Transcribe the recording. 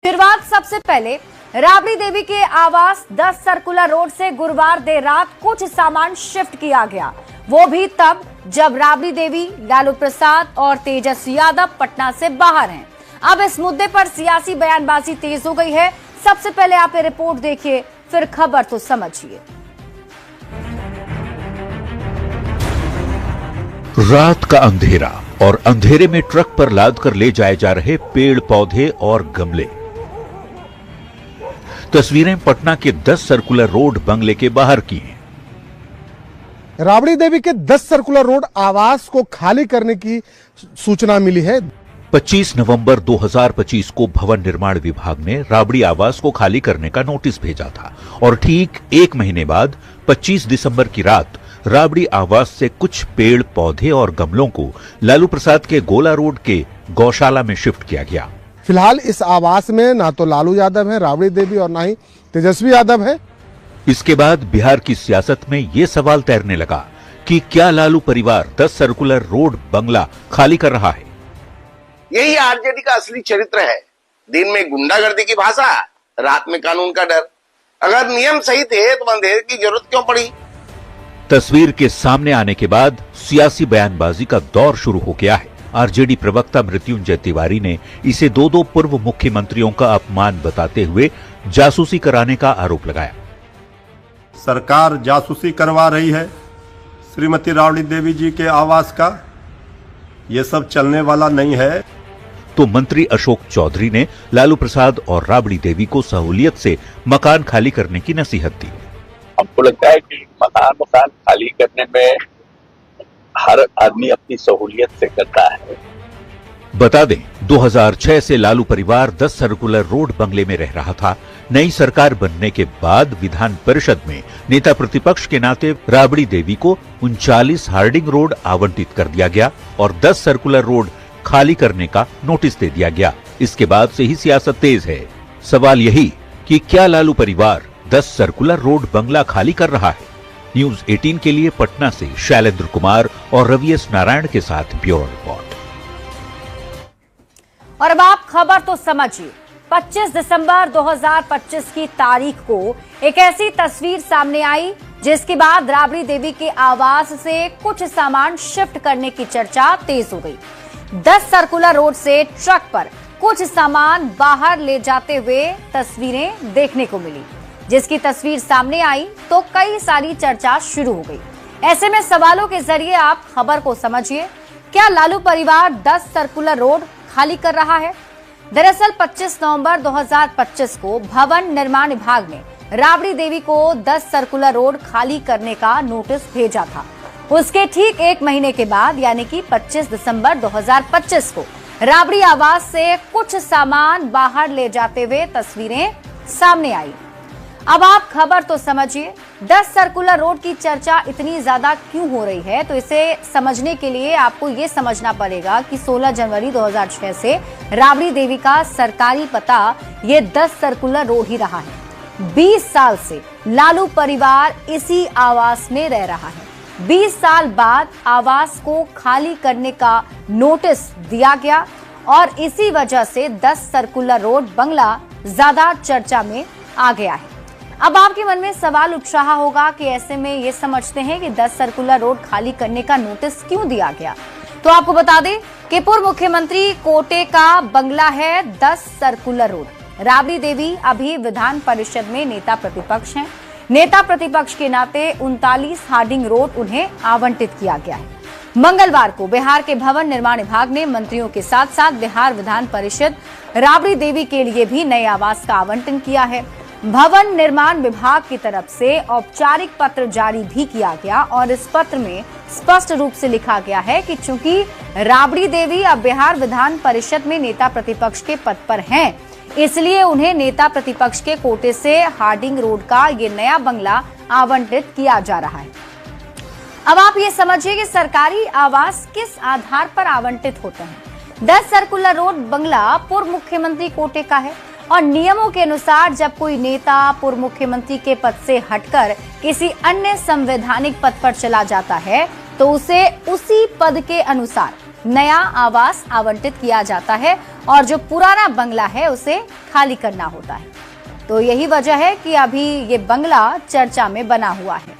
शुरुआत सबसे पहले राबड़ी देवी के आवास 10 सर्कुलर रोड से गुरुवार देर रात कुछ सामान शिफ्ट किया गया। वो भी तब जब राबड़ी देवी, लालू प्रसाद और तेजस्वी यादव पटना से बाहर हैं। अब इस मुद्दे पर सियासी बयानबाजी तेज हो गई है। सबसे पहले आप ये रिपोर्ट देखिए, फिर खबर तो समझिए। रात का अंधेरा और अंधेरे में ट्रक पर लाद कर ले जाए जा रहे पेड़ पौधे और गमले। तस्वीरें पटना के 10 सर्कुलर रोड बंगले के बाहर की हैं। राबड़ी देवी के 10 सर्कुलर रोड आवास को खाली करने की सूचना मिली है। 25 नवंबर 2025 को भवन निर्माण विभाग ने राबड़ी आवास को खाली करने का नोटिस भेजा था और ठीक एक महीने बाद 25 दिसंबर की रात राबड़ी आवास से कुछ पेड़ पौधे और गमलों को लालू प्रसाद के गोला रोड के गौशाला में शिफ्ट किया गया। फिलहाल इस आवास में ना तो लालू यादव है, राबड़ी देवी और ना ही तेजस्वी यादव है। इसके बाद बिहार की सियासत में ये सवाल तैरने लगा कि क्या लालू परिवार 10 सर्कुलर रोड बंगला खाली कर रहा है? यही आरजेडी का असली चरित्र है। दिन में गुंडागर्दी की भाषा, रात में कानून का डर। अगर नियम सही थे तो अंधेरे की जरूरत क्यों पड़ी? तस्वीर के सामने आने के बाद सियासी बयानबाजी का दौर शुरू हो गया है। आरजेडी प्रवक्ता मृत्युंजय तिवारी ने इसे दो पूर्व मुख्यमंत्रियों का अपमान बताते हुए जासूसी कराने का आरोप लगाया। सरकार जासूसी करवा रही है श्रीमती राबड़ी देवी जी के आवास का। ये सब चलने वाला नहीं है। तो मंत्री अशोक चौधरी ने लालू प्रसाद और राबड़ी देवी को सहूलियत से मकान खाली करने की नसीहत दी। हमको लगता है कि मकान खाली करने में हर आदमी अपनी सहूलियत से करता है। बता दें, 2006 से लालू परिवार 10 सर्कुलर रोड बंगले में रह रहा था। नई सरकार बनने के बाद विधान परिषद में नेता प्रतिपक्ष के नाते राबड़ी देवी को 39 हार्डिंग रोड आवंटित कर दिया गया और 10 सर्कुलर रोड खाली करने का नोटिस दे दिया गया। इसके बाद से ही सियासत तेज है। सवाल यही कि क्या लालू परिवार 10 सर्कुलर रोड बंगला खाली कर रहा है? न्यूज 18 के लिए पटना से शैलेंद्र कुमार और रवि एस नारायण के साथ ब्यूरो रिपोर्ट। और अब आप खबर तो समझिए। 25 दिसंबर 2025 की तारीख को एक ऐसी तस्वीर सामने आई जिसके बाद राबड़ी देवी के आवास से कुछ सामान शिफ्ट करने की चर्चा तेज हो गई। 10 सर्कुलर रोड से ट्रक पर कुछ सामान बाहर ले जाते हुए तस्वीरें देखने को मिली। जिसकी तस्वीर सामने आई तो कई सारी चर्चा शुरू हो गई। ऐसे में सवालों के जरिए आप खबर को समझिए। क्या लालू परिवार 10 सर्कुलर रोड खाली कर रहा है? दरअसल 25 नवंबर 2025 को भवन निर्माण विभाग ने राबड़ी देवी को 10 सर्कुलर रोड खाली करने का नोटिस भेजा था। उसके ठीक एक महीने के बाद यानी कि 25 दिसंबर 2025 को राबड़ी आवास से कुछ सामान बाहर ले जाते हुए तस्वीरें सामने आई। अब आप खबर तो समझिए। 10 सर्कुलर रोड की चर्चा इतनी ज्यादा क्यों हो रही है, तो इसे समझने के लिए आपको ये समझना पड़ेगा कि 16 जनवरी 2006 से राबड़ी देवी का सरकारी पता ये 10 सर्कुलर रोड ही रहा है। 20 साल से लालू परिवार इसी आवास में रह रहा है। 20 साल बाद आवास को खाली करने का नोटिस दिया गया और इसी वजह से 10 सर्कुलर रोड बंगला ज्यादा चर्चा में आ गया है। अब आपके मन में सवाल उठ रहा होगा कि ऐसे में ये समझते हैं कि 10 सर्कुलर रोड खाली करने का नोटिस क्यों दिया गया। तो आपको बता दें कि पूर्व मुख्यमंत्री कोटे का बंगला है 10 सर्कुलर रोड। राबड़ी देवी अभी विधान परिषद में नेता प्रतिपक्ष हैं। नेता प्रतिपक्ष के नाते 39 हार्डिंग रोड उन्हें आवंटित किया गया है। मंगलवार को बिहार के भवन निर्माण विभाग ने मंत्रियों के साथ साथ बिहार विधान परिषद राबड़ी देवी के लिए भी नए आवास का आवंटन किया है। भवन निर्माण विभाग की तरफ से औपचारिक पत्र जारी भी किया गया और इस पत्र में स्पष्ट रूप से लिखा गया है कि चूंकि राबड़ी देवी अब बिहार विधान परिषद में नेता प्रतिपक्ष के पद पर हैं, इसलिए उन्हें नेता प्रतिपक्ष के कोटे से हार्डिंग रोड का ये नया बंगला आवंटित किया जा रहा है। अब आप ये समझिए कि सरकारी आवास किस आधार पर आवंटित होते हैं। 10 सर्कुलर रोड बंगला पूर्व मुख्यमंत्री कोटे का है और नियमों के अनुसार जब कोई नेता पूर्व मुख्यमंत्री के पद से हटकर किसी अन्य संवैधानिक पद पर चला जाता है तो उसे उसी पद के अनुसार नया आवास आवंटित किया जाता है और जो पुराना बंगला है उसे खाली करना होता है। तो यही वजह है कि अभी ये बंगला चर्चा में बना हुआ है।